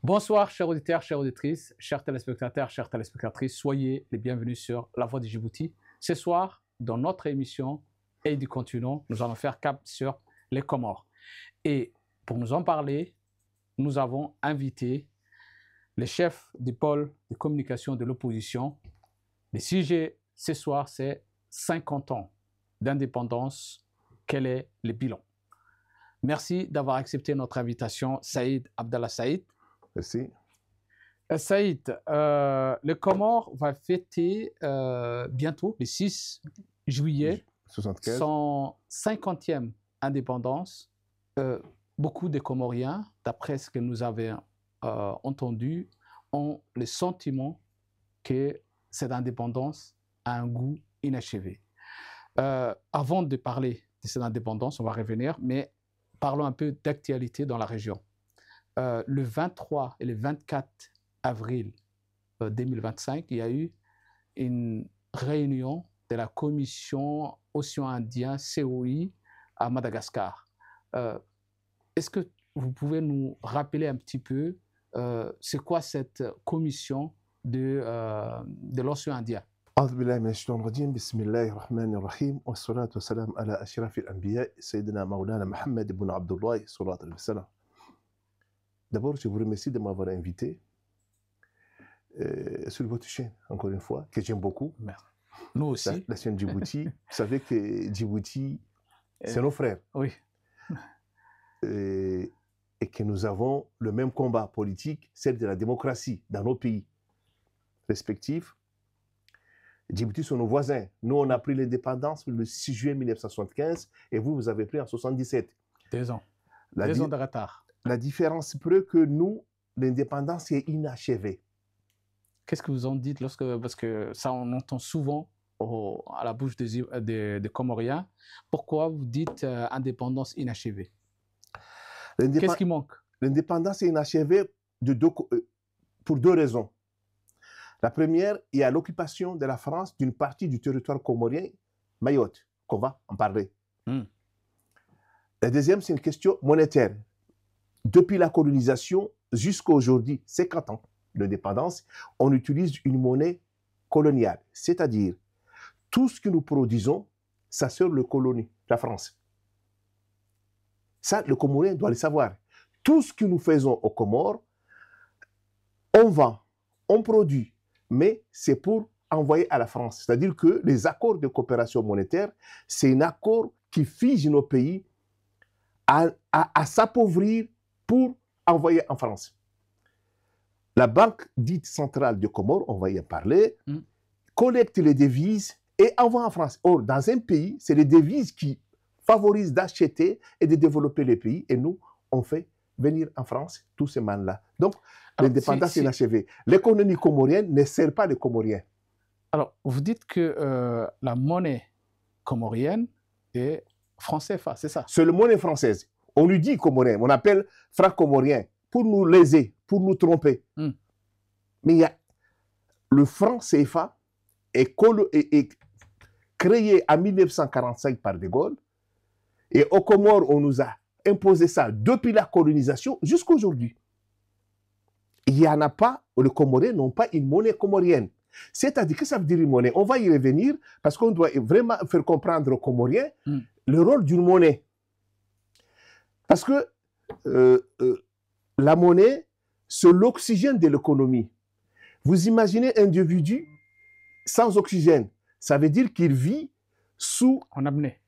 Bonsoir, chers auditeurs, chères auditrices, chers téléspectateurs, chères téléspectatrices. Soyez les bienvenus sur La Voix du Djibouti. Ce soir, dans notre émission Et du continent, nous allons faire cap sur les Comores. Et pour nous en parler, nous avons invité les chefs du pôle de communication de l'opposition. Le sujet ce soir, c'est 50 ans d'indépendance. Quel est le bilan? Merci d'avoir accepté notre invitation, Saïd Abdallah Saïd. Merci. Saïd, le Comore va fêter bientôt, le 6 juillet, 75. son 50e indépendance. Beaucoup de Comoriens, d'après ce que nous avons entendu, ont le sentiment que cette indépendance a un goût inachevé. Avant de parler de cette indépendance, on va revenir, mais parlons un peu d'actualité dans la région. Le 23 et le 24 avril 2025, il y a eu une réunion de la commission Océan Indien COI à Madagascar. Est-ce que vous pouvez nous rappeler un petit peu c'est quoi cette commission de l'Océan Indien? أعوذ بالله من الشيطان الرجيم بسم الله الرحمن الرحيم والصلاة والسلام على أشرف الأنبياء سيدنا مولانا محمد بن عبد الله صلى الله عليه وسلم. D'abord, je vous remercie de m'avoir invité sur votre chaîne, encore une fois, que j'aime beaucoup. Merci. Nous aussi. La chaîne Djibouti. Vous savez que Djibouti, c'est nos frères. Oui. Et que nous avons le même combat politique, celle de la démocratie dans nos pays respectifs. Djibouti sont nos voisins. Nous, on a pris l'indépendance le 6 juillet 1975 et vous, vous avez pris en 1977. 2 ans. 2 ans de retard. La différence preuve que nous, l'indépendance est inachevée. Qu'est-ce que vous en dites parce que ça, on entend souvent à la bouche des Comoriens. Pourquoi vous dites indépendance inachevée? Qu'est-ce qui manque? L'indépendance est inachevée pour 2 raisons. La première, il y a l'occupation de la France d'une partie du territoire comorien, Mayotte, qu'on va en parler. La deuxième, c'est une question monétaire. Depuis la colonisation jusqu'à aujourd'hui, 50 ans d'indépendance, on utilise une monnaie coloniale. C'est-à-dire, tout ce que nous produisons, ça sert le colonie, la France. Ça, le Comorien doit le savoir. Tout ce que nous faisons aux Comores, on vend, on produit, mais c'est pour envoyer à la France. C'est-à-dire que les accords de coopération monétaire, c'est un accord qui fige nos pays à s'appauvrir pour envoyer en France. La banque dite centrale de Comores, on va y en parler, collecte les devises et envoie en France. Or, dans un pays, c'est les devises qui favorisent d'acheter et de développer les pays. Et nous, on fait venir en France tous ces man-là. Donc, l'indépendance est inachevée. L'économie comorienne ne sert pas les Comoriens. Alors, vous dites que la monnaie comorienne est franc CFA, c'est ça? C'est la monnaie française. On lui dit comorien, on appelle franc comorien pour nous léser, pour nous tromper. Mais il y a le franc CFA est créé en 1945 par De Gaulle. Et aux Comores, on nous a imposé ça depuis la colonisation jusqu'à aujourd'hui. Il n'y en a pas, les Comoriens n'ont pas une monnaie comorienne. C'est-à-dire, que ça veut dire une monnaie? On va y revenir parce qu'on doit vraiment faire comprendre aux Comoriens le rôle d'une monnaie. Parce que la monnaie, c'est l'oxygène de l'économie. Vous imaginez un individu sans oxygène, ça veut dire qu'il vit sous... En apnée.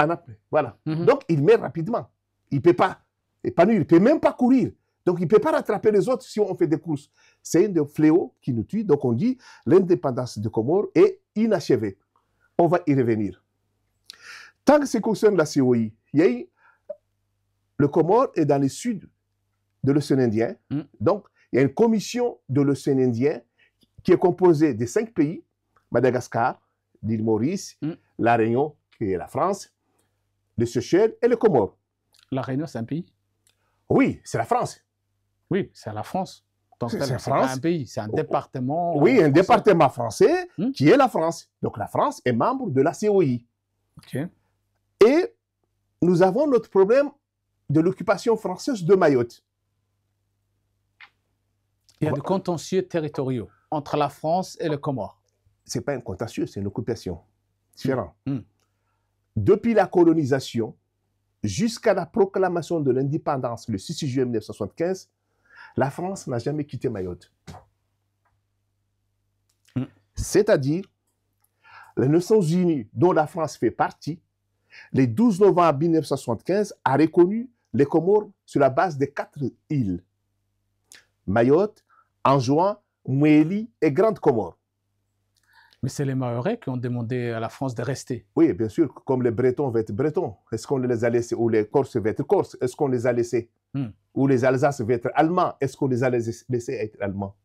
En apnée, voilà. Donc, il meurt rapidement. Il ne peut pas épanouir, il ne peut même pas courir. Donc, il ne peut pas rattraper les autres si on fait des courses. C'est un des fléaux qui nous tue. Donc, on dit l'indépendance de Comores est inachevée. On va y revenir. Tant que ce concerne la COI, il y a eu... Le Comore est dans le sud de l'océan Indien. Donc, il y a une commission de l'océan Indien qui est composée de 5 pays, Madagascar, l'île Maurice, La Réunion, qui est la France, les Seychelles et le Comore. La Réunion, c'est un pays? Oui, c'est la France. Oui, c'est la France. Donc, c'est pas un pays, c'est un département. Oui, un français. département français qui est la France. Donc, la France est membre de la COI. Et nous avons notre problème de l'occupation française de Mayotte. Il y a des contentieux territoriaux entre la France et les Comores. Ce n'est pas un contentieux, c'est une occupation. Différent. Depuis la colonisation jusqu'à la proclamation de l'indépendance le 6 juillet 1975, la France n'a jamais quitté Mayotte. C'est-à-dire, les Nations Unies, dont la France fait partie, le 12 novembre 1975, a reconnu les Comores sur la base des 4 îles. Mayotte, Anjouan, Mouéli et Grande Comore. Mais c'est les Mahorais qui ont demandé à la France de rester. Oui, bien sûr, comme les Bretons vont être Bretons. Est-ce qu'on les a laissés? Ou les Corses vont être Corses. Est-ce qu'on les a laissés? Ou les Alsaces vont être Allemands. Est-ce qu'on les a laissés être Allemands?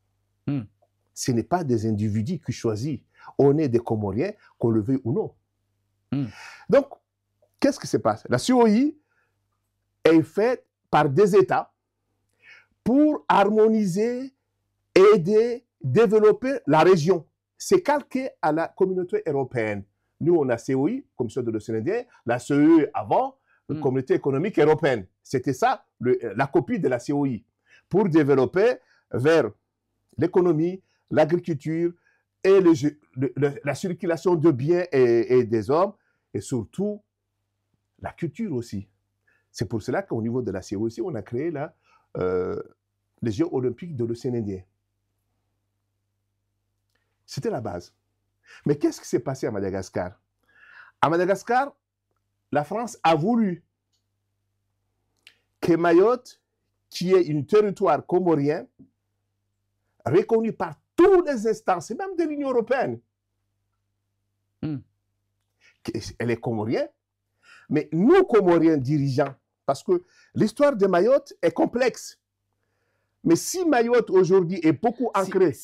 Ce n'est pas des individus qui choisissent. On est des Comoriens, qu'on le veuille ou non. Donc, qu'est-ce qui se passe? La COI est faite par des États pour harmoniser, aider, développer la région. C'est calqué à la communauté européenne. Nous, on a COI, Commission de l'océan Indien, la CEE avant, la Communauté économique européenne. C'était ça, la copie de la COI, pour développer vers l'économie, l'agriculture et la circulation de biens et des hommes, et surtout la culture aussi. C'est pour cela qu'au niveau de la COI aussi, on a créé les Jeux olympiques de l'océan Indien. C'était la base. Mais qu'est-ce qui s'est passé à Madagascar? À Madagascar, la France a voulu que Mayotte, qui est un territoire comorien, reconnu par toutes les instances, et même de l'Union européenne, elle est comorienne, mais nous, Comoriens dirigeants, parce que l'histoire de Mayotte est complexe. Mais si Mayotte aujourd'hui est beaucoup ancrée,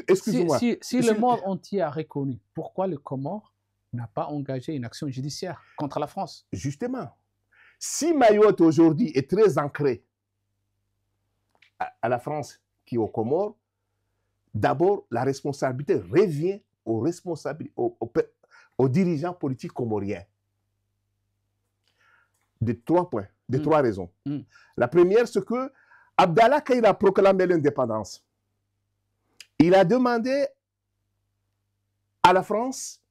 excusez-moi. Si le monde entier a reconnu, pourquoi le Comore n'a pas engagé une action judiciaire contre la France? Justement, si Mayotte aujourd'hui est très ancrée à la France qui est aux Comores, d'abord la responsabilité revient aux dirigeants politiques comoriens. De 3 points, de 3 raisons. La première, c'est que Abdallah, quand il a proclamé l'indépendance, il a demandé à la France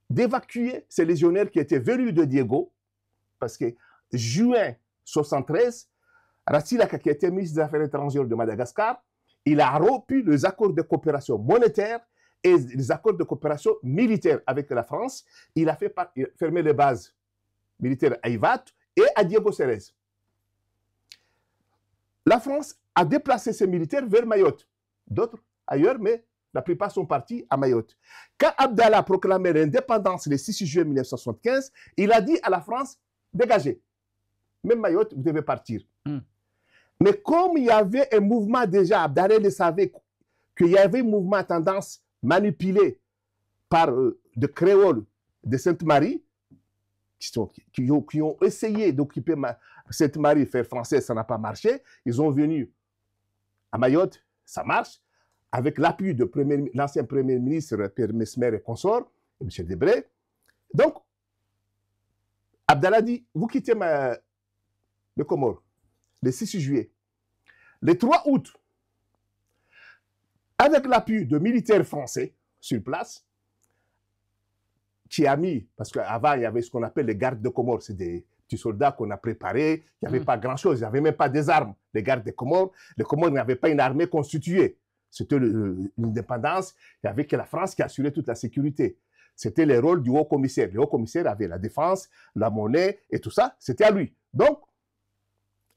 d'évacuer ces légionnaires qui étaient venus de Diego, parce que juin 1973, Ratsilaka, qui était ministre des Affaires étrangères de Madagascar, il a rompu les accords de coopération monétaire et les accords de coopération militaire avec la France. Il a fait fermer les bases militaires à Ivat et à Diego Cérès. La France a déplacé ses militaires vers Mayotte. D'autres ailleurs, mais la plupart sont partis à Mayotte. Quand Abdallah a proclamé l'indépendance le 6 juillet 1975, il a dit à la France, dégagez. Même Mayotte, vous devez partir. Mais comme il y avait un mouvement déjà, Abdallah le savait, qu'il y avait un mouvement à tendance manipulé par des créoles de Sainte-Marie, qui ont essayé d'occuper Sainte-Marie, faire français, ça n'a pas marché. Ils sont venus à Mayotte, ça marche, avec l'appui de l'ancien Premier ministre, Pierre Mesmer et consort, et M. Debré. Donc, Abdallah dit, vous quittez le Comore le 6 juillet. Le 3 août, avec l'appui de militaires français sur place, qui a mis, parce qu'avant, il y avait ce qu'on appelle les gardes de Comores, c'est des petits soldats qu'on a préparés, il n'y avait pas grand-chose, il n'y avait même pas des armes. Les gardes de Comores, les Comores n'avaient pas une armée constituée. C'était l'indépendance, il n'y avait que la France qui assurait toute la sécurité. C'était le rôle du haut-commissaire. Le haut-commissaire avait la défense, la monnaie et tout ça, c'était à lui. Donc,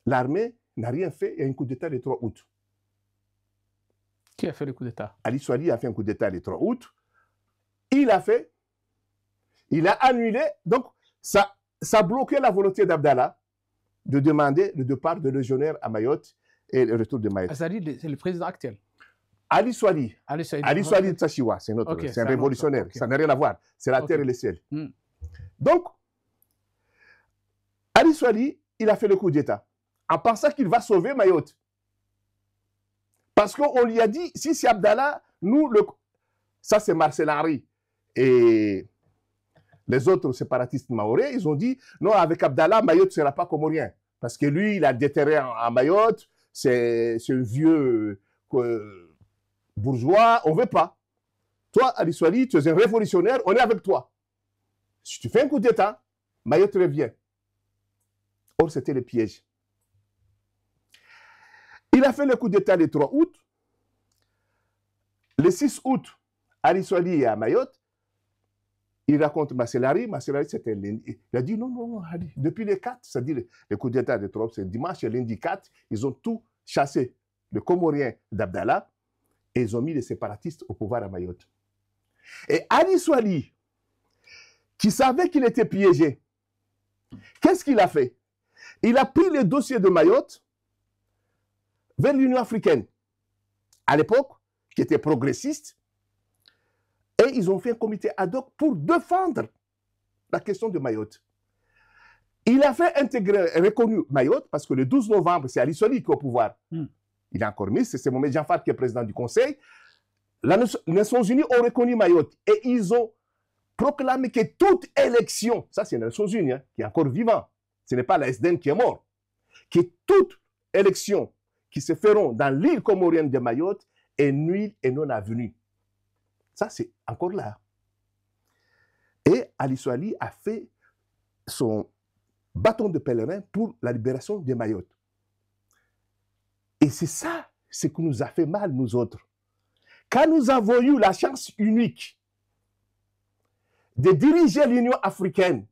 l'armée n'a rien fait, il y a un coup d'État le 3 août. Qui a fait le coup d'État? Ali Souali a fait un coup d'État le 3 août. Il a annulé, donc ça a bloqué la volonté d'Abdallah de demander le départ de légionnaires à Mayotte et le retour de Mayotte. Azali, c'est le président actuel. Ali Souali. Ali Souali Tsachiwa, c'est un révolutionnaire. Ça n'a rien à voir. C'est la terre et le ciel. Donc, Ali Souali, il a fait le coup d'État en pensant qu'il va sauver Mayotte. Parce qu'on lui a dit, si c'est Abdallah, ça c'est Marcel Henry et les autres séparatistes mahorais, ils ont dit, non, avec Abdallah, Mayotte ne sera pas comorien. Parce que lui, il a déterré à Mayotte, c'est un vieux bourgeois, on ne veut pas. Toi, Ali Soali, tu es un révolutionnaire, on est avec toi. Si tu fais un coup d'État, Mayotte revient. Or, c'était le piège. Il a fait le coup d'État le 3 août. Le 6 août, Ali Soali est à Mayotte. Il raconte Masselari. Masselari, c'était lundi. Il a dit non, non, non, Ali. Depuis le 4, c'est-à-dire le coup d'État de 3 août, c'est dimanche et lundi 4, ils ont tout chassé. Le Comorien d'Abdallah, et ils ont mis les séparatistes au pouvoir à Mayotte. Et Ali Soali, qui savait qu'il était piégé, qu'est-ce qu'il a fait? Il a pris le dossier de Mayotte vers l'Union africaine, à l'époque, qui était progressiste, et ils ont fait un comité ad hoc pour défendre la question de Mayotte. Il a fait intégrer, reconnu Mayotte, parce que le 12 novembre, c'est Ali Soali qui est au pouvoir. Il est encore mis, c'est Mohamed Jafar qui est président du Conseil. Les Nations Unies ont reconnu Mayotte et ils ont proclamé que toute élection, ça c'est les Nations Unies, hein, qui est encore vivant, ce n'est pas la SDN qui est mort, que toute élection qui se feront dans l'île comorienne de Mayotte est nulle et non avenue. Ça c'est encore là. Et Ali Soali a fait son bâton de pèlerin pour la libération de Mayotte. Et c'est ça, ce qui nous a fait mal, nous autres. Quand nous avons eu la chance unique de diriger l'Union africaine,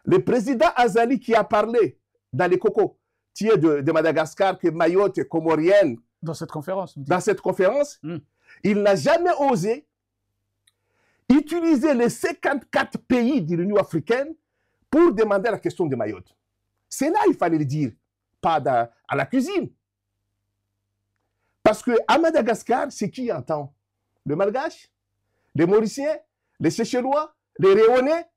le président Azali qui a parlé dans les cocos de Madagascar, que Mayotte est comorienne, dans cette conférence, il n'a jamais osé utiliser les 54 pays de l'Union africaine pour demander la question de Mayotte. C'est là qu'il fallait le dire, pas à la cuisine. Parce qu'à Madagascar, c'est qui entend? Le Malgache, les Mauriciens, les Seychellois, les Réunionnais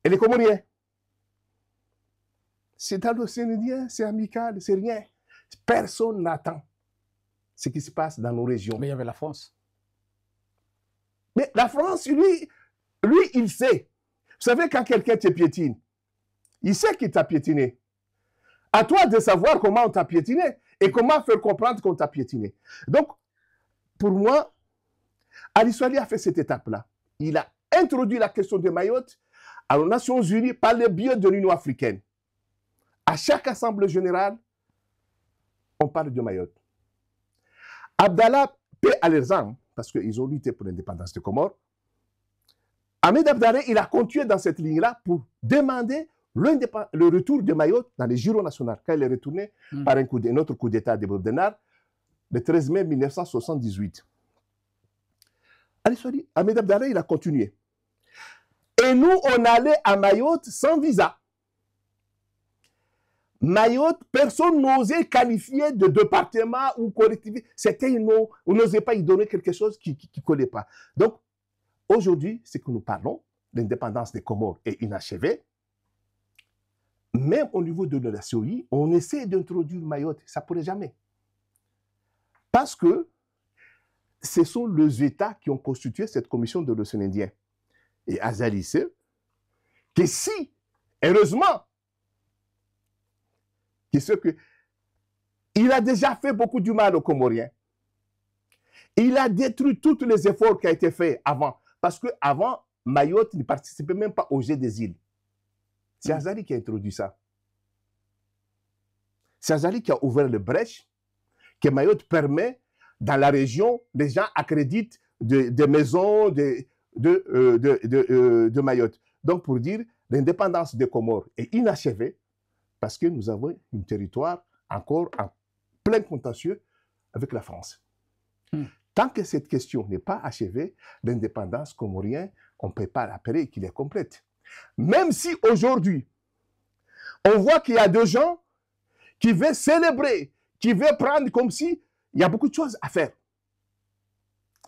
et les Comoriens. C'est dans l'océan Indien, c'est amical, c'est rien. Personne n'attend ce qui se passe dans nos régions. Mais il y avait la France. Mais la France, lui, il sait. Vous savez, quand quelqu'un te piétine, il sait qu'il t'a piétiné. À toi de savoir comment on t'a piétiné et comment faire comprendre qu'on t'a piétiné. Donc, pour moi, Ali Soali a fait cette étape-là. Il a introduit la question de Mayotte aux Nations Unies par le biais de l'Union africaine. À chaque assemblée générale, on parle de Mayotte. Abdallah, paix à leurs âmes, parce qu'ils ont lutté pour l'indépendance des Comores. Ahmed Abdallah, il a continué dans cette ligne-là pour demander le retour de Mayotte dans les Giro nationaux, quand il est retourné par un autre coup d'État de Bob Denard, le 13 mai 1978. Ahmed Abdallah, il a continué. Et nous, on allait à Mayotte sans visa. Mayotte, personne n'osait qualifier de département ou collectivité. C'était une nom, on n'osait pas y donner quelque chose qui ne collait pas. Donc, aujourd'hui, ce que nous parlons, l'indépendance des Comores est inachevée. Même au niveau de la COI, on essaie d'introduire Mayotte, ça ne pourrait jamais. Parce que ce sont les États qui ont constitué cette commission de l'océan Indien. Et Azali sait que si, heureusement, il a déjà fait beaucoup du mal aux Comoriens. Il a détruit tous les efforts qui ont été faits avant. Parce qu'avant, Mayotte ne participait même pas au jet des îles. C'est Azali qui a introduit ça. C'est Azali qui a ouvert le brèche que Mayotte permet dans la région, les gens accréditent des maisons de Mayotte. Donc, pour dire, l'indépendance des Comores est inachevée parce que nous avons un territoire encore en plein contentieux avec la France. Tant que cette question n'est pas achevée, l'indépendance comorienne, on ne peut pas l'appeler qu'il est complète. Même si aujourd'hui, on voit qu'il y a des gens qui veulent célébrer, qui veulent prendre comme si il y a beaucoup de choses à faire.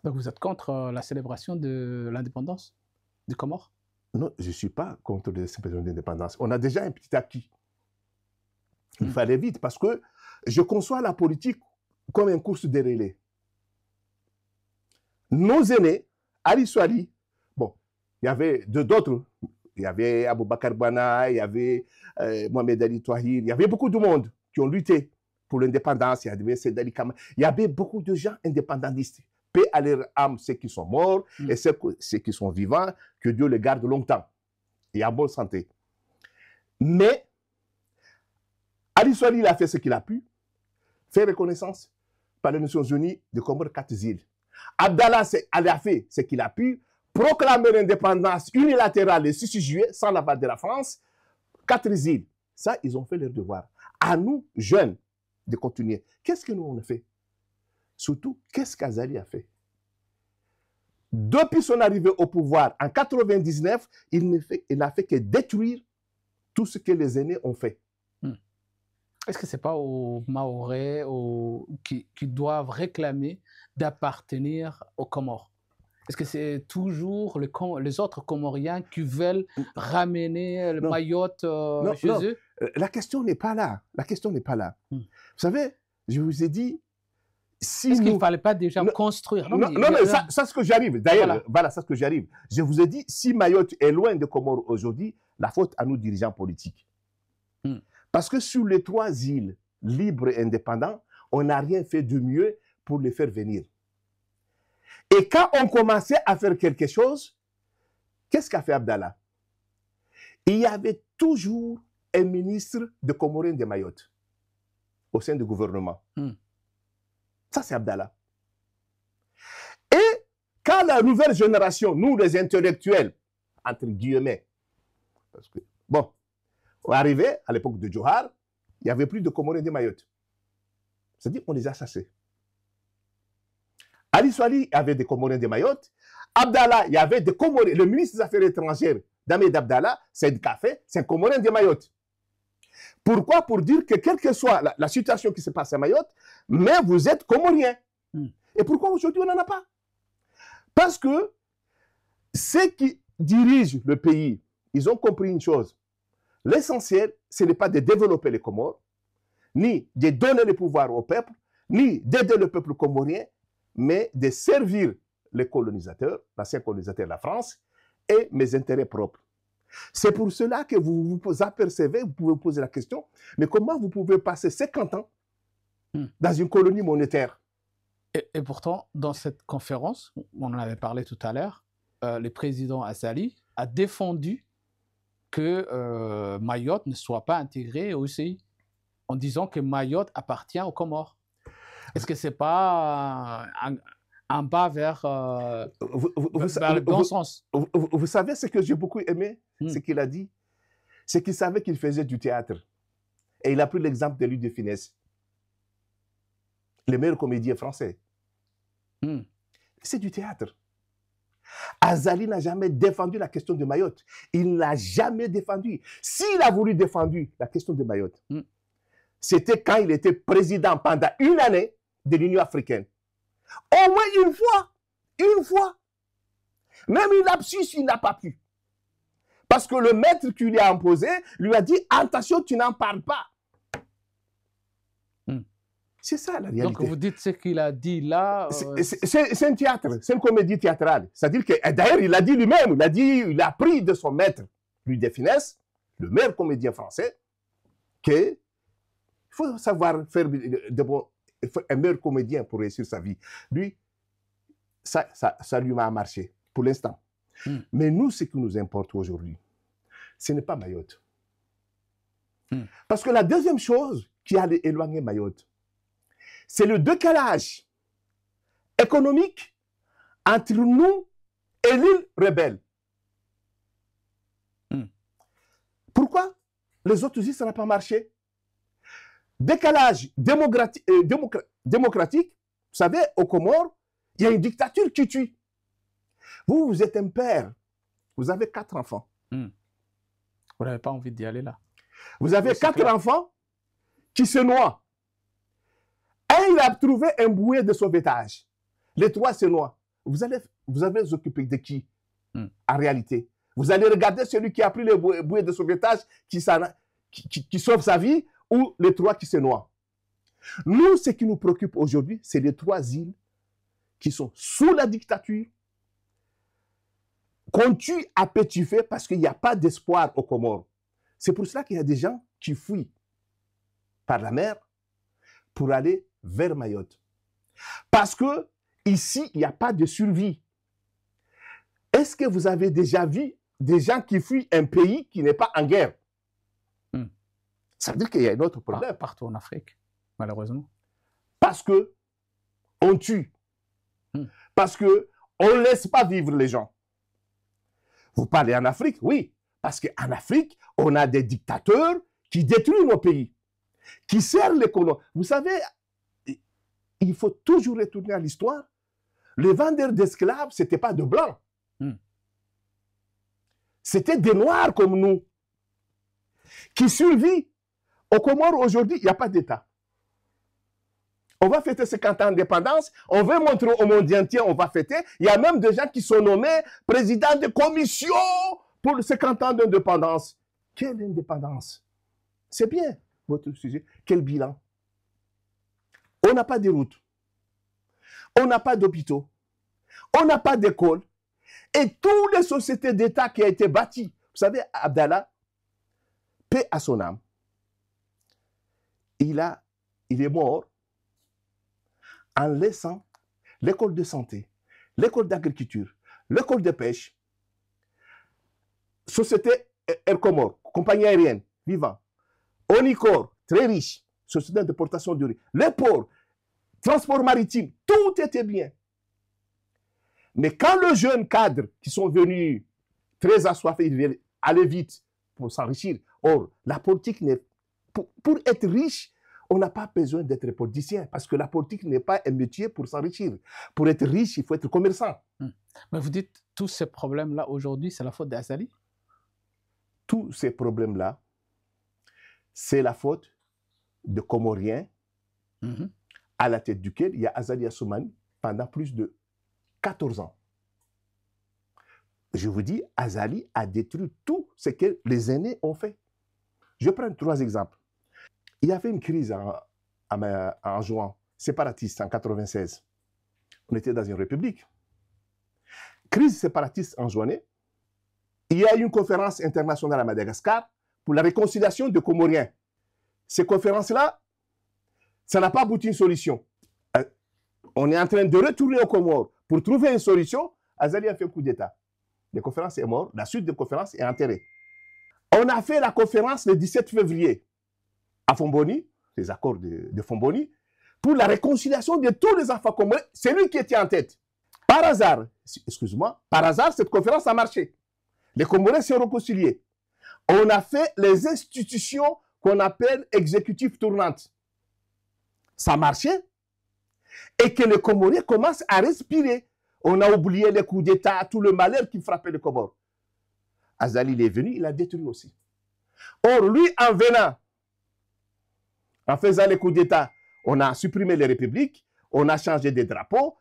Donc vous êtes contre la célébration de l'indépendance du Comore? Non, je ne suis pas contre la célébration de l'indépendance. On a déjà un petit acquis. Il fallait vite parce que je conçois la politique comme une course de relais. Nos aînés, Ali Soali, bon, il y avait d'autres. Il y avait Aboubakar Bana, il y avait Mohamed Ali Touahir, il y avait beaucoup de monde qui ont lutté pour l'indépendance, il y avait Sédali Camara, il y avait beaucoup de gens indépendantistes. Paix à leur âme, ceux qui sont morts et ceux qui sont vivants, que Dieu les garde longtemps et en bonne santé. Mais Ali Soali, il a fait ce qu'il a pu, fait reconnaissance par les Nations Unies de Comores 4 îles. Abdallah a fait ce qu'il a pu, proclamer l'indépendance unilatérale le 6 juillet sans l'aval de la France, 4 îles. Ça, ils ont fait leur devoir. À nous, jeunes, de continuer. Qu'est-ce que nous, on a fait? Surtout, qu'est-ce qu'Azali a fait? Depuis son arrivée au pouvoir en 1999, il n'a fait que détruire tout ce que les aînés ont fait. Est-ce que ce n'est pas aux Mahorais qui doivent réclamer d'appartenir aux Comores? Est-ce que c'est toujours les autres Comoriens qui veulent ramener le Mayotte chez eux? La question n'est pas là. La question n'est pas là. Vous savez, je vous ai dit... Si est-ce qu'il ne fallait pas déjà construire? Non, mais ça c'est ce que j'arrive. D'ailleurs, voilà, c'est ce que j'arrive. Je vous ai dit, si Mayotte est loin de Comores aujourd'hui, la faute à nous dirigeants politiques. Parce que sur les 3 îles libres et indépendantes, on n'a rien fait de mieux pour les faire venir. Et quand on commençait à faire quelque chose, qu'est-ce qu'a fait Abdallah? Il y avait toujours un ministre de Comoriens de Mayotte au sein du gouvernement. Ça, c'est Abdallah. Et quand la nouvelle génération, nous les intellectuels, entre guillemets, parce que, bon, on est arrivé à l'époque de Johar, il n'y avait plus de Comoriens de Mayotte. C'est-à-dire qu'on les a chassés. Ali Soali avait des Comoriens de Mayotte. Abdallah, il y avait des Comoriens. Le ministre des Affaires étrangères d'Ahmed Abdallah, c'est Kafé, c'est un Comorien de Mayotte. Pourquoi? Pour dire que quelle que soit la situation qui se passe à Mayotte, mais vous êtes Comorien. Et pourquoi aujourd'hui on n'en a pas? Parce que ceux qui dirigent le pays, ils ont compris une chose. L'essentiel, ce n'est pas de développer les Comores, ni de donner le pouvoir au peuple, ni d'aider le peuple comorien, mais de servir les colonisateurs, l'ancien colonisateur de la France, et mes intérêts propres. C'est pour cela que vous vous apercevez, vous pouvez vous poser la question, mais comment vous pouvez passer 50 ans dans une colonie monétaire? Et pourtant, dans cette conférence, on en avait parlé tout à l'heure, le président Azali a défendu que Mayotte ne soit pas intégrée au CI, en disant que Mayotte appartient aux Comores. Est-ce que ce n'est pas un pas vers le bon sens? Vous savez ce que j'ai beaucoup aimé, ce qu'il a dit? C'est qu'il savait qu'il faisait du théâtre. Et il a pris l'exemple de Louis de Funès, le meilleur comédien français. C'est du théâtre. Azali n'a jamais défendu la question de Mayotte. Il ne l'a jamais défendu. S'il a voulu défendre la question de Mayotte, c'était quand il était président pendant 1 année de l'Union africaine. Au moins une fois. Même une lapsus, il n'a pas pu. Parce que le maître qui lui a imposé lui a dit, attention, tu n'en parles pas. C'est ça la réalité. Donc vous dites ce qu'il a dit là. C'est un théâtre, c'est une comédie théâtrale. C'est-à-dire que, d'ailleurs, il a dit lui-même, il a pris de son maître, Louis de Funès, le meilleur comédien français, qu'il faut savoir faire un meilleur comédien pour réussir sa vie. Lui, ça lui a marché pour l'instant. Mais nous, ce qui nous importe aujourd'hui, ce n'est pas Mayotte. Parce que la deuxième chose qui a éloigné Mayotte, c'est le décalage économique entre nous et l'île rebelle. Pourquoi les autres îles, ça n'a pas marché? Décalage démocratique, vous savez, aux Comores, il y a une dictature qui tue. Vous êtes un père, vous avez 4 enfants. Vous n'avez pas envie d'y aller là. Vous avez 4 enfants qui se noient. Un, il a trouvé un bouée de sauvetage. Les 3 se noient. Vous allez vous occuper de qui, en réalité? Vous allez regarder celui qui a pris le bouée de sauvetage, qui sauve sa vie, ou les 3 qui se noient. Nous, ce qui nous préoccupe aujourd'hui, c'est les 3 îles qui sont sous la dictature, qu'on tue à petit feu parce qu'il n'y a pas d'espoir aux Comores. C'est pour cela qu'il y a des gens qui fuient par la mer, pour aller vers Mayotte. Parce que ici, il n'y a pas de survie. Est-ce que vous avez déjà vu des gens qui fuient un pays qui n'est pas en guerre? Ça veut dire qu'il y a un autre problème. Partout en Afrique, malheureusement. Parce que on tue. Parce que on ne laisse pas vivre les gens. Vous parlez en Afrique? Oui. Parce qu'en Afrique, on a des dictateurs qui détruisent nos pays, qui servent les colons. Vous savez, il faut toujours retourner à l'histoire. Les vendeurs d'esclaves, ce n'étaient pas de blancs. C'était des noirs comme nous, qui survivent. Au Comores, aujourd'hui, il n'y a pas d'État. On va fêter 50 ans d'indépendance, on veut montrer au monde entier, on va fêter. Il y a même des gens qui sont nommés présidents de commission pour les 50 ans d'indépendance. Quelle indépendance? C'est bien, votre sujet. Quel bilan? On n'a pas de routes. On n'a pas d'hôpitaux. On n'a pas d'école. Et toutes les sociétés d'État qui ont été bâties, vous savez, Abdallah, paix à son âme, il est mort en laissant l'école de santé, l'école d'agriculture, l'école de pêche, société Air Comores, compagnie aérienne, vivant, Onicor, très riche, société d'importation de riz, les ports, transport maritime, tout était bien. Mais quand les jeunes cadres qui sont venus très assoiffés, ils veulent aller vite pour s'enrichir. Or, la politique n'est... Pour être riche, on n'a pas besoin d'être politicien, parce que la politique n'est pas un métier pour s'enrichir. Pour être riche, il faut être commerçant. Mais vous dites, tous ces problèmes-là, aujourd'hui, c'est la faute d'Azali? Tous ces problèmes-là, c'est la faute de Comoriens, à la tête duquel il y a Azali Assoumani pendant plus de 14 ans. Je vous dis, Azali a détruit tout ce que les aînés ont fait. Je prends 3 exemples. Il y avait une crise en juin, séparatiste, en 1996. On était dans une république. Crise séparatiste en juin. Il y a eu une conférence internationale à Madagascar pour la réconciliation des Comoriens. Ces conférences-là, ça n'a pas abouti à une solution. On est en train de retourner aux Comores pour trouver une solution. Azali a fait un coup d'État. La conférence est morte, la suite de la conférence est enterrée. On a fait la conférence le 17 février à Fomboni, les accords de Fomboni, pour la réconciliation de tous les enfants comoriens. C'est lui qui était en tête. Par hasard, excuse-moi, par hasard, cette conférence a marché. Les Comoriens sont réconciliés. On a fait les institutions qu'on appelle exécutives tournantes. Ça marchait. Et que les Comoriens commencent à respirer. On a oublié les coups d'État, tout le malheur qui frappait les Comores. Azali il est venu, il a détruit aussi. Or, lui, en venant, en faisant les coups d'État, on a supprimé les républiques, on a changé des drapeaux.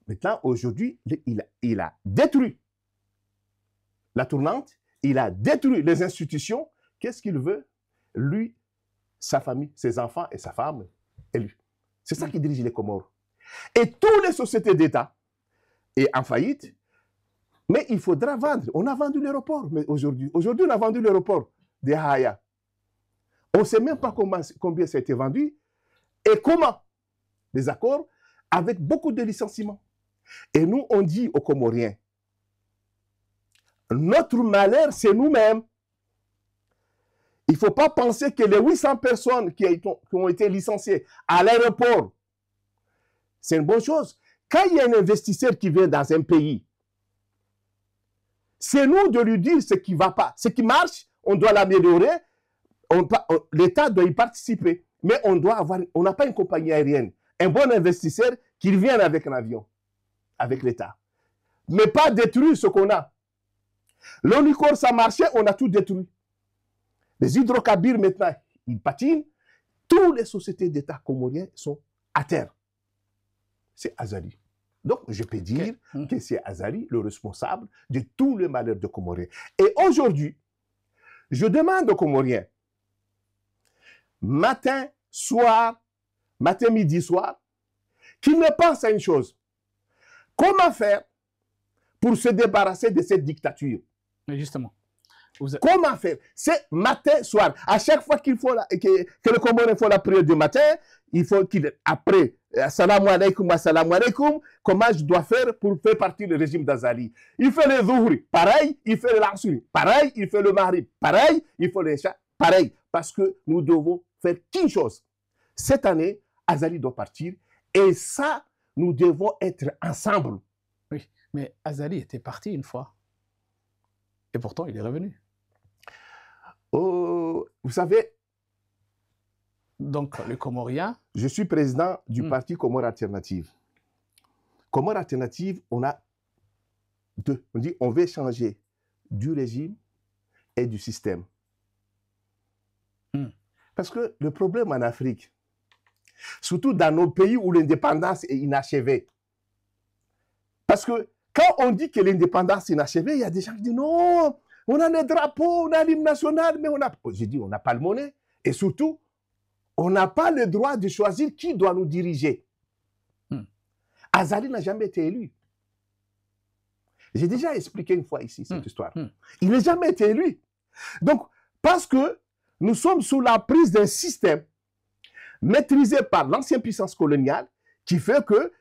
Maintenant, aujourd'hui, il a détruit la tournante, il a détruit les institutions. Qu'est-ce qu'il veut? Lui, sa famille, ses enfants et sa femme, et lui. C'est ça qui dirige les Comores. Et toutes les sociétés d'État sont en faillite, mais il faudra vendre. On a vendu l'aéroport aujourd'hui. Aujourd'hui, on a vendu l'aéroport de Haya. On ne sait même pas combien ça a été vendu et comment. Des accords avec beaucoup de licenciements. Et nous, on dit aux Comoriens, notre malheur, c'est nous-mêmes. Il ne faut pas penser que les 800 personnes qui ont été licenciées à l'aéroport, c'est une bonne chose. Quand il y a un investisseur qui vient dans un pays, c'est nous de lui dire ce qui ne va pas. Ce qui marche, on doit l'améliorer. L'État doit y participer. Mais on n'a pas une compagnie aérienne. Un bon investisseur qui vient avec un avion, avec l'État. Mais pas détruire ce qu'on a. L'Onicor, ça marchait, on a tout détruit. Les hydrocarbures, maintenant, ils patinent. Toutes les sociétés d'État comoriens sont à terre. C'est Azali. Donc, je peux dire que c'est Azali le responsable de tout le malheur de Comoriens. Et aujourd'hui, je demande aux Comoriens, matin, midi, soir, qu'ils me pensent à une chose. Comment faire pour se débarrasser de cette dictature? Mais justement, Comment faire? C'est matin, soir. À chaque fois qu'il faut que le Comorien fait la prière du matin, il faut qu'il, après, salam alaikum, comment je dois faire pour faire partie du régime d'Azali? Il fait le Zuhri, pareil, il fait le Lansuri, pareil, il fait le Maghrib, pareil, il fait le Isha, pareil. Parce que nous devons faire qu'une chose. Cette année, Azali doit partir et ça, nous devons être ensemble. Oui, mais Azali était parti une fois. Et pourtant, il est revenu. Oh, vous savez... Donc, les Comoriens... Je suis président du parti Comores Alternative. Comores Alternative, on a deux. On dit on veut changer du régime et du système. Parce que le problème en Afrique, surtout dans nos pays où l'indépendance est inachevée, parce que quand on dit que l'indépendance est inachevée, il y a des gens qui disent non, on a les drapeaux, on a l'hymne national, mais on a... J'ai dit, on n'a pas le monnaie. Et surtout, on n'a pas le droit de choisir qui doit nous diriger. Azali n'a jamais été élu. J'ai déjà expliqué une fois ici cette histoire. Il n'a jamais été élu. Donc, parce que nous sommes sous la prise d'un système maîtrisé par l'ancienne puissance coloniale qui fait que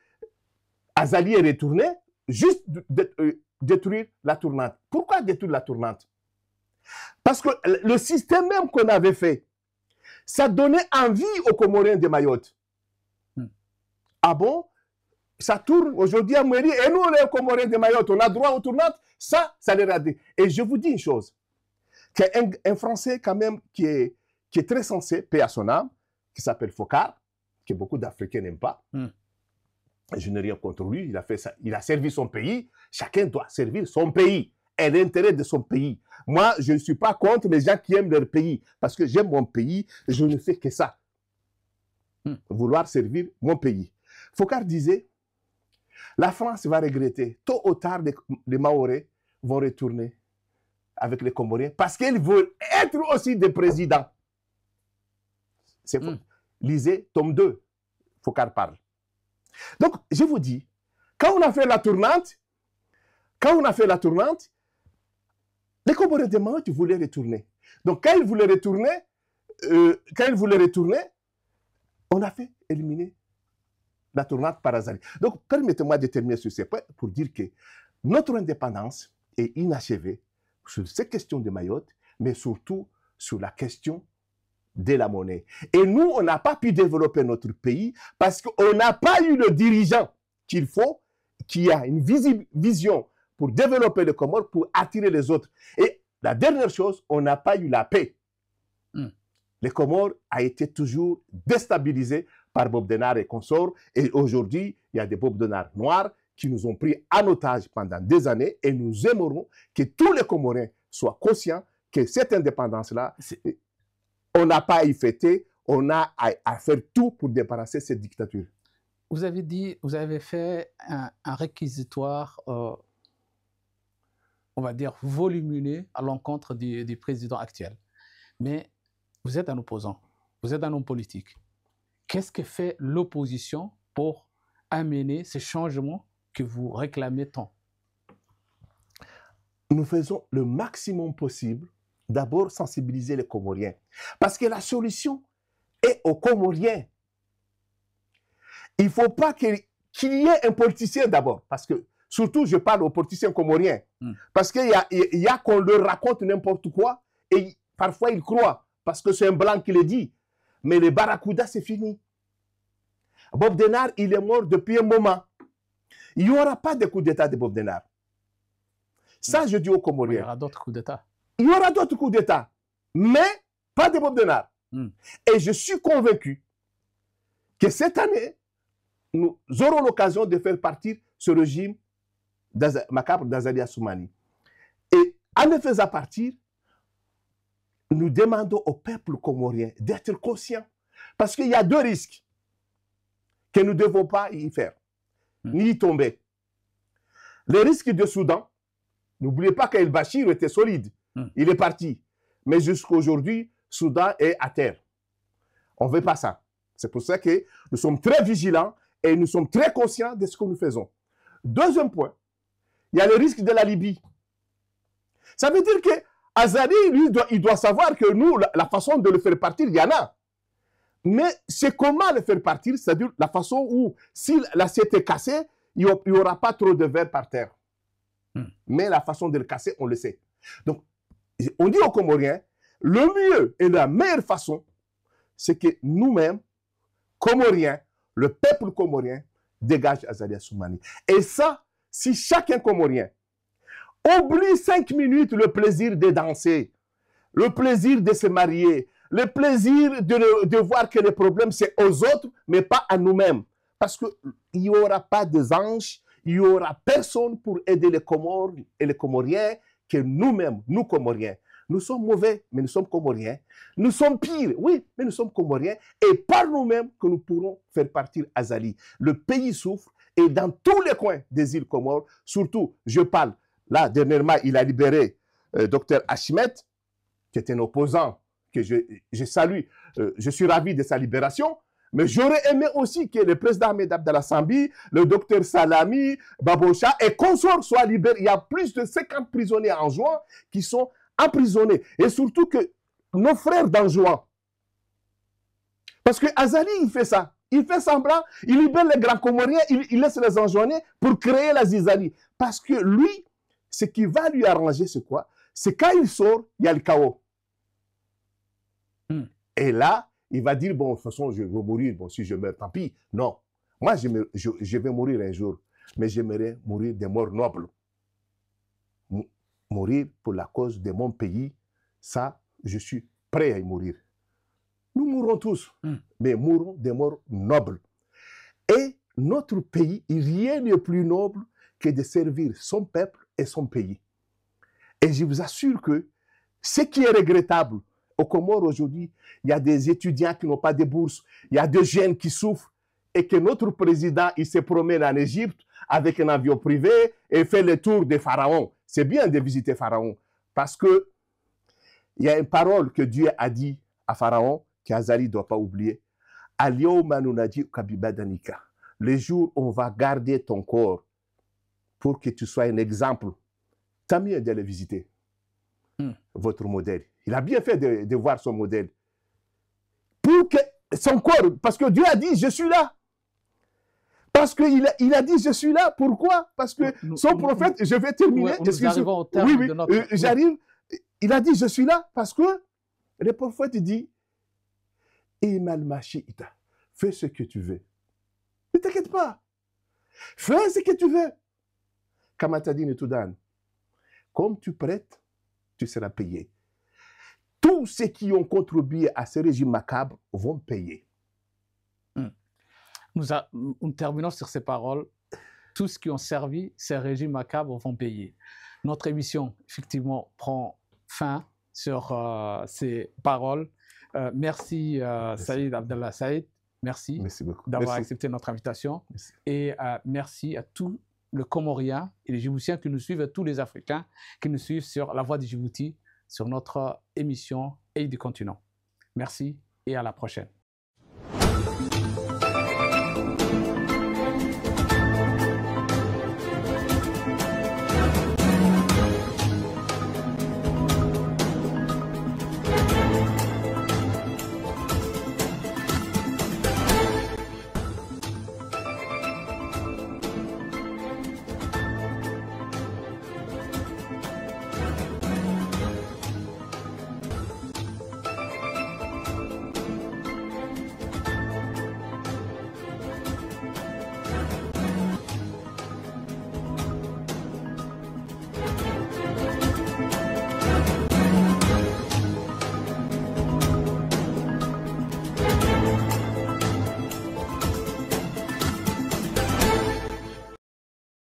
Azali est retourné juste détruire la tournante. Pourquoi détruire la tournante? Parce que le système même qu'on avait fait, ça donnait envie aux Comoriens de Mayotte. Ah bon? Ça tourne aujourd'hui à Mouéry et nous, les Comoriens de Mayotte, on a droit aux tournantes. Ça les radie. Et je vous dis une chose, qu'un Français quand même qui est très sensé, paix à son âme, qui s'appelle Focard, que beaucoup d'Africains n'aiment pas. Je n'ai rien contre lui, il a fait ça, il a servi son pays. Chacun doit servir son pays et l'intérêt de son pays. Moi, je ne suis pas contre les gens qui aiment leur pays, parce que j'aime mon pays, je ne fais que ça. Vouloir servir mon pays. Focard disait, la France va regretter, tôt ou tard, les Mahorais vont retourner avec les Comoriens, parce qu'ils veulent être aussi des présidents. C'est lisez tome 2, Focard parle. Donc, je vous dis, quand on a fait la tournante, les Comoriens de Mayotte voulaient retourner. Donc, quand ils voulaient retourner, on a fait éliminer la tournante par Azali. Donc, permettez-moi de terminer sur ces points pour dire que notre indépendance est inachevée sur ces questions de Mayotte, mais surtout sur la question de la monnaie. Et nous, on n'a pas pu développer notre pays parce qu'on n'a pas eu le dirigeant qu'il faut, qui a une vision pour développer les Comores, pour attirer les autres. Et la dernière chose, on n'a pas eu la paix. Les Comores a été toujours déstabilisés par Bob Denard et consorts. Et aujourd'hui, il y a des Bob Denard noirs qui nous ont pris en otage pendant des années et nous aimerons que tous les Comoriens soient conscients que cette indépendance-là, on n'a pas à y fêter, on a à faire tout pour débarrasser cette dictature. Vous avez dit, vous avez fait un réquisitoire, on va dire, volumineux à l'encontre du président actuel. Mais vous êtes un opposant, vous êtes un homme politique. Qu'est-ce que fait l'opposition pour amener ces changements que vous réclamez tant? Nous faisons le maximum possible. D'abord, sensibiliser les Comoriens. Parce que la solution est aux Comoriens. Il ne faut pas qu'il y ait un politicien d'abord. Parce que, surtout, je parle aux politiciens comoriens. Parce qu'il y a qu'on leur raconte n'importe quoi et parfois ils croient. Parce que c'est un blanc qui le dit. Mais les barracudas, c'est fini. Bob Denard, il est mort depuis un moment. Il n'y aura pas de coup d'État de Bob Denard. Ça, je dis aux Comoriens. Il y aura d'autres coups d'État. Il y aura d'autres coups d'État, mais pas de Bob Denard. Et je suis convaincu que cette année, nous aurons l'occasion de faire partir ce régime macabre d'Azali Assoumani. Et en le faisant partir, nous demandons au peuple comorien d'être conscient. Parce qu'il y a deux risques que nous ne devons pas y faire, ni y tomber. Le risque de Soudan, n'oubliez pas qu'El Bachir était solide. Il est parti. Mais jusqu'à aujourd'hui, Soudan est à terre. On ne veut pas ça. C'est pour ça que nous sommes très vigilants et nous sommes très conscients de ce que nous faisons. Deuxième point, il y a le risque de la Libye. Ça veut dire Azali, lui, il doit savoir que nous, la façon de le faire partir, il y en a. Mais c'est comment le faire partir, c'est-à-dire la façon où, si l'assiette est cassée, il n'y aura pas trop de verre par terre. Mais la façon de le casser, on le sait. Donc, on dit aux Comoriens, le mieux et la meilleure façon, c'est que nous-mêmes, Comoriens, le peuple comorien, dégage Azali Assoumani. Et ça, si chacun Comorien oublie 5 minutes le plaisir de danser, le plaisir de se marier, le plaisir de voir que les problèmes, c'est aux autres, mais pas à nous-mêmes. Parce qu'il n'y aura pas des anges, il n'y aura personne pour aider les Comores et les Comoriens que nous-mêmes, nous Comoriens. Nous sommes mauvais, mais nous sommes Comoriens. Nous sommes pires, oui, mais nous sommes Comoriens. Et par nous-mêmes que nous pourrons faire partir Azali. Le pays souffre et dans tous les coins des îles Comores, surtout, je parle, là, dernièrement, il a libéré Dr Hachimet, qui est un opposant que je salue. Je suis ravi de sa libération. Mais j'aurais aimé aussi que le président Ahmed Abdallah Sambi, le docteur Salami, Baboucha et consorts soient libérés. Il y a plus de 50 prisonniers en juin qui sont emprisonnés. Et surtout que nos frères d'Anjouan, parce que Azali, il fait ça. Il fait semblant, il libère les grands Comoriens, il laisse les Anjouanais pour créer la zizanie. Parce que lui, ce qui va lui arranger, c'est quoi? C'est quand il sort, il y a le chaos. Et là, il va dire, bon, de toute façon, je vais mourir. Bon, si je meurs, tant pis. Non. Moi, je vais mourir un jour. Mais j'aimerais mourir des morts nobles. Mourir pour la cause de mon pays, ça, je suis prêt à y mourir. Nous mourrons tous, mais mourrons des morts nobles. Et notre pays, rien n'est plus noble que de servir son peuple et son pays. Et je vous assure que ce qui est regrettable, aux Comores aujourd'hui, il y a des étudiants qui n'ont pas de bourse, il y a des jeunes qui souffrent, et que notre président, il se promène en Égypte avec un avion privé et fait le tour des pharaons. C'est bien de visiter Pharaon, parce que il y a une parole que Dieu a dit à Pharaon, qu'Azali ne doit pas oublier. Le jour où on va garder ton corps pour que tu sois un exemple, t'as mieux de le visiter, votre modèle. Il a bien fait de voir son modèle. Pour que son corps, parce que Dieu a dit, je suis là. Parce qu'il a dit, je suis là. Pourquoi? Parce que son prophète, je vais terminer. Nous arrivons au terme de notre... j'arrive. Il a dit, je suis là, parce que le prophète dit, fais ce que tu veux. Ne t'inquiète pas. Fais ce que tu veux. Kamatadine Toudan. Comme tu prêtes, tu seras payé. Tous ceux qui ont contribué à ce régime macabre vont payer. Nous terminons sur ces paroles. Tous ceux qui ont servi ces régimes macabres vont payer. Notre émission, effectivement, prend fin sur ces paroles. Merci, Saïd Abdallah Saïd. Merci d'avoir accepté notre invitation. Merci. Et merci à tous les Comoriens et les Djiboutiens qui nous suivent, et tous les Africains qui nous suivent sur La Voix du Djibouti, sur notre émission Œil du Continent. Merci et à la prochaine.